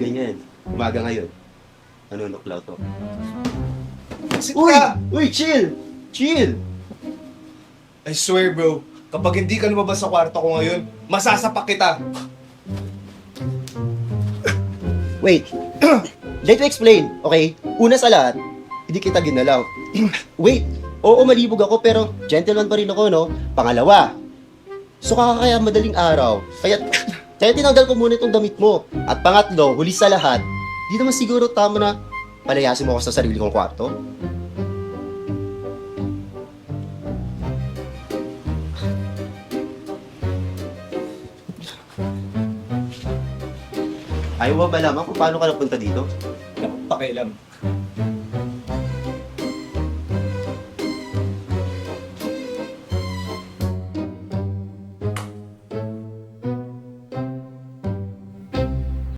ganyan. Umaga ngayon. Nanunuklaw to. Sit Uy! ka! Uy, chill! Chill! I swear bro, kapag hindi ka lumabas sa kwarto ko ngayon, masasapak kita. Wait. Let me explain, okay? Una sa lahat, hindi kita ginalaw. Wait. Oo, malibog ako pero gentleman pa rin ako, no? Pangalawa, so kaya madaling araw. Kaya tinanggal ko muna itong damit mo. At pangatlo, huli sa lahat, di naman siguro tama na palayasin mo ako sa sarili kong kwarto. Ayaw mo ba malaman kung paano ka napunta dito? Wala akong pakialam.